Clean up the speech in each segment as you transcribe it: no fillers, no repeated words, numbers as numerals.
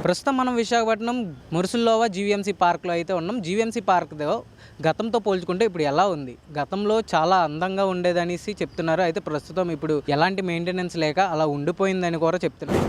ప్రస్తుతం మనం విశాఖపట్నం మురుసుల్లోవా జీవీఎంసీ పార్క్లో అయితే ఉన్నాం. జీవీఎంసీ పార్క్లో గతంతో పోల్చుకుంటే ఇప్పుడు ఎలా ఉంది? గతంలో చాలా అందంగా ఉండేదనేసి చెప్తున్నారు. అయితే ప్రస్తుతం ఇప్పుడు ఎలాంటి మెయింటెనెన్స్ లేక అలా ఉండిపోయిందని కూడా చెప్తున్నారు.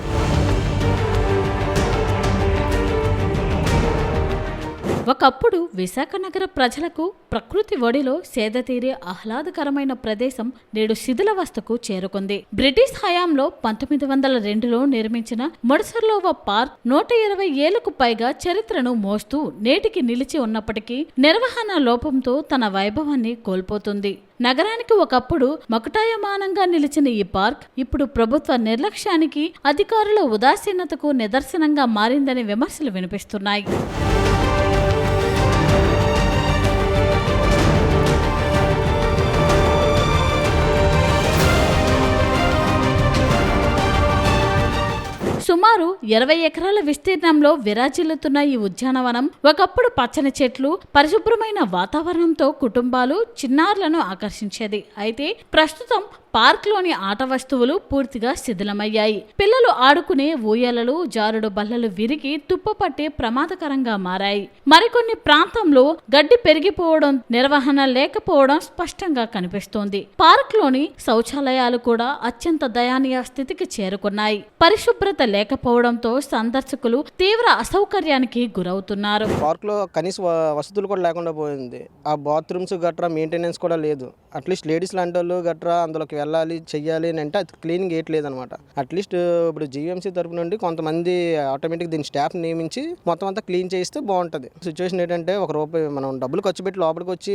ఒకప్పుడు విశాఖ నగర ప్రజలకు ప్రకృతి ఒడిలో సేదతీరే ఆహ్లాదకరమైన ప్రదేశం నేడు శిథిలావస్థకు చేరుకుంది. బ్రిటిష్ హయాంలో 1902లో నిర్మించిన మురుసుల్లోవా పార్క్ 120 ఏళ్లకు పైగా చరిత్రను మోస్తూ నేటికి నిలిచి ఉన్నప్పటికీ నిర్వహణ లోపంతో తన వైభవాన్ని కోల్పోతుంది. నగరానికి ఒకప్పుడు మకుటాయమానంగా నిలిచిన ఈ పార్క్ ఇప్పుడు ప్రభుత్వ నిర్లక్ష్యానికి, అధికారుల ఉదాసీనతకు నిదర్శనంగా మారిందని విమర్శలు వినిపిస్తున్నాయి. సుమారు 20 ఎకరాల విస్తీర్ణంలో విరాజిల్లుతున్న ఈ ఉద్యానవనం ఒకప్పుడు పచ్చని చెట్లు, పరిశుభ్రమైన వాతావరణంతో కుటుంబాలు, చిన్నారులను ఆకర్షించేది. అయితే ప్రస్తుతం పార్క్లోని ఆట వస్తువులు పూర్తిగా శిథిలమయ్యాయి. పిల్లలు ఆడుకునే ఊయలలు, జారుడు బల్లలు విరిగి తుప్పపట్టి ప్రమాదకరంగా మారాయి. మరికొన్ని ప్రాంతంలో గడ్డి పెరిగిపోవడం, నిర్వహణ లేకపోవడం స్పష్టంగా కనిపిస్తోంది. పార్క్లోని శౌచాలయాలు కూడా అత్యంత దయనీయ స్థితికి చేరుకున్నాయి. పరిశుభ్రత లేకపోవడంతో సందర్శకులు తీవ్ర అసౌకర్యానికి గురవుతున్నారు. పార్క్లో కనీస వసతులు కూడా లేకుండా పోయింది. ఆ బాత్రూమ్స్ గట్రా మెయింటెనెన్స్ కూడా లేదు. అట్లీస్ట్ లేడీస్ లాంటి వాళ్ళు గట్రా అందులోకి వెళ్ళాలి, చెయ్యాలి అని అంటే అది క్లీనింగ్ ఏట్లేదు అనమాట. అట్లీస్ట్ ఇప్పుడు జీవీఎంసీ తరపు నుండి కొంతమంది ఆటోమేటిక్ దీని స్టాఫ్ నియమించి మొత్తం అంతా క్లీన్ చేయిస్తే బాగుంటుంది. సిచ్యువేషన్ ఏంటంటే ₹1 మనం డబ్బులు ఖర్చు పెట్టి లోపలికి వచ్చి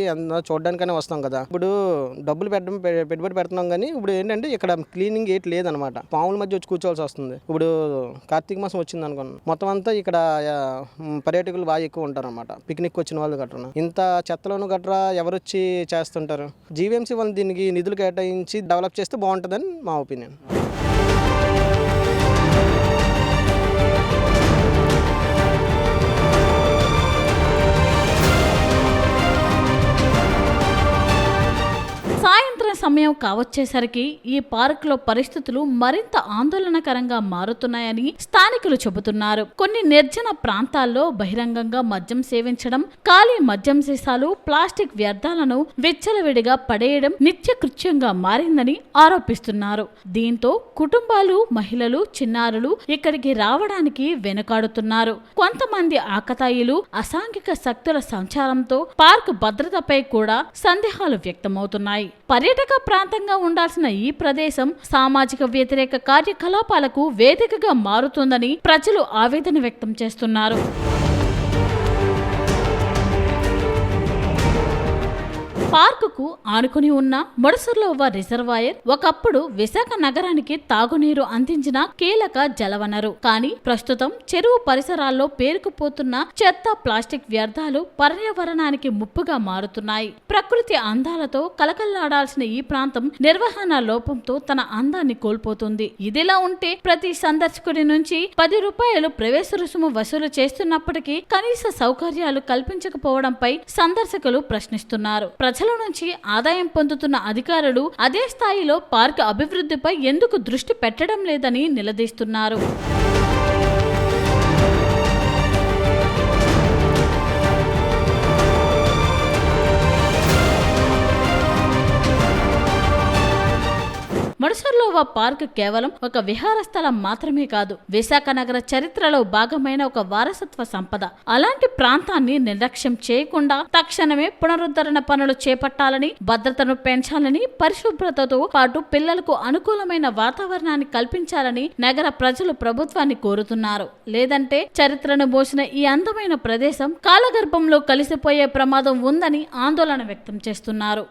చూడడానికైనా వస్తాం కదా. ఇప్పుడు డబ్బులు పెట్టుబడి పెడుతున్నాం కానీ ఇప్పుడు ఏంటంటే ఇక్కడ క్లీనింగ్ ఏట్ లేదనమాట. పాముల మధ్య వచ్చి కూర్చోవాల్సి వస్తుంది. ఇప్పుడు కార్తీక మాసం వచ్చింది అనుకున్నాం, మొత్తం అంతా ఇక్కడ పర్యాటకులు బాగా ఎక్కువ ఉంటారు అనమాట. పిక్నిక్ వచ్చిన వాళ్ళు గట్రా ఇంత చెత్తలోను గట్రా ఎవరొచ్చి చేస్తుంటారు. జీవీఎంసీ వాళ్ళు దీనికి నిధులు కేటాయించి డెవలప్ చేస్తే బాగుంటుందని మా ఒపీనియన్. సాయంత్రం సమయం కావచ్చేసరికి ఈ పార్కులో పరిస్థితులు మరింత ఆందోళనకరంగా మారుతున్నాయని స్థానికులు చెబుతున్నారు. కొన్ని నిర్జన ప్రాంతాల్లో బహిరంగంగా మద్యం సేవించడం, ఖాళీ మద్యం సీసాలు, ప్లాస్టిక్ వ్యర్థాలను విచ్చలవిడిగా పడేయడం నిత్యకృత్యంగా మారిందని ఆరోపిస్తున్నారు. దీంతో కుటుంబాలు, మహిళలు, చిన్నారులు ఇక్కడికి రావడానికి వెనుకాడుతున్నారు. కొంతమంది ఆకతాయిలు, అసాంఘిక శక్తుల సంచారంతో పార్క్ భద్రతపై కూడా సందేహాలు వ్యక్తమవుతున్నాయి. పర్యాటక ప్రాంతంగా ఉండాల్సిన ఈ ప్రదేశం సామాజిక వ్యతిరేక కార్యకలాపాలకు వేదికగా మారుతుందని ప్రజలు ఆవేదన వ్యక్తం చేస్తున్నారు. పార్కుకు ఆనుకుని ఉన్న మురుసుల్లోవా రిజర్వాయర్ ఒకప్పుడు విశాఖ నగరానికి తాగునీరు అందించిన కీలక జలవనరు. కానీ ప్రస్తుతం చెరువు పరిసరాల్లో పేరుకుపోతున్న చెత్త, ప్లాస్టిక్ వ్యర్థాలు పర్యావరణానికి ముప్పుగా మారుతున్నాయి. ప్రకృతి అందాలతో కలకల్లాడాల్సిన ఈ ప్రాంతం నిర్వహణ లోపంతో తన అందాన్ని కోల్పోతుంది. ఇదిలా ఉంటే ప్రతి సందర్శకుడి నుంచి ₹10 ప్రవేశ రుసుము వసూలు చేస్తున్నప్పటికీ కనీస సౌకర్యాలు కల్పించకపోవడంపై సందర్శకులు ప్రశ్నిస్తున్నారు. ప్రజల నుంచి ఆదాయం పొందుతున్న అధికారులు అదే స్థాయిలో పార్క్ అభివృద్ధిపై ఎందుకు దృష్టి పెట్టడం లేదని నిలదీస్తున్నారు. మురుసుల్లోవా పార్క్ కేవలం ఒక విహార స్థలం మాత్రమే కాదు, విశాఖ నగర చరిత్రలో భాగమైన ఒక వారసత్వ సంపద. అలాంటి ప్రాంతాన్ని నిర్లక్ష్యం చేయకుండా తక్షణమే పునరుద్ధరణ పనులు చేపట్టాలని, భద్రతను పెంచాలని, పరిశుభ్రతతో పాటు పిల్లలకు అనుకూలమైన వాతావరణాన్ని కల్పించాలని నగర ప్రజలు ప్రభుత్వాన్ని కోరుతున్నారు. లేదంటే చరిత్రను మోసిన ఈ అందమైన ప్రదేశం కాలగర్భంలో కలిసిపోయే ప్రమాదం ఉందని ఆందోళన వ్యక్తం చేస్తున్నారు.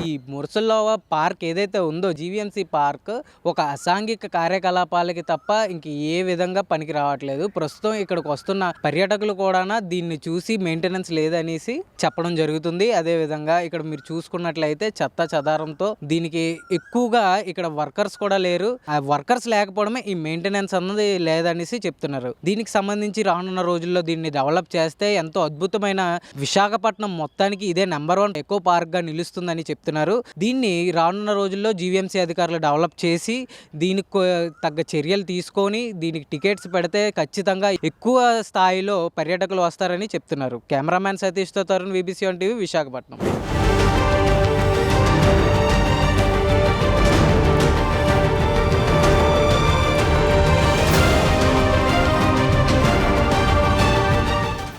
ఈ మురుసుల్లోవా పార్క్ ఏదైతే ఉందో జీవీఎంసీ పార్క్ ఒక అసాంఘిక కార్యకలాపాలకి తప్ప ఇంక ఏ విధంగా పనికి రావట్లేదు. ప్రస్తుతం ఇక్కడికి వస్తున్న పర్యాటకులు కూడా దీన్ని చూసి మెయింటెనెన్స్ లేదనేసి చెప్పడం జరుగుతుంది. అదే విధంగా ఇక్కడ మీరు చూసుకున్నట్లయితే చెత్త చెదారంతో దీనికి ఎక్కువగా ఇక్కడ వర్కర్స్ కూడా లేరు. ఆ వర్కర్స్ లేకపోవడమే ఈ మెయింటెనెన్స్ అన్నది లేదనేసి చెప్తున్నారు. దీనికి సంబంధించి రానున్న రోజుల్లో దీన్ని డెవలప్ చేస్తే ఎంతో అద్భుతమైన విశాఖపట్నం మొత్తానికి ఇదే నెంబర్ 1 ఎకో పార్క్ గా నిలుస్తుందని చెప్తున్నారు. దీన్ని రానున్న రోజుల్లో జీవీఎంసీ అధికారులు డెవలప్ చేసి దీనికి తగ్గ చర్యలు తీసుకొని దీనికి టికెట్స్ పెడితే ఖచ్చితంగా ఎక్కువ స్థాయిలో పర్యాటకులు వస్తారని చెప్తున్నారు. కెమెరామ్యాన్ సతీష్తో Tarun, VBC one TV, Visakhapatnam.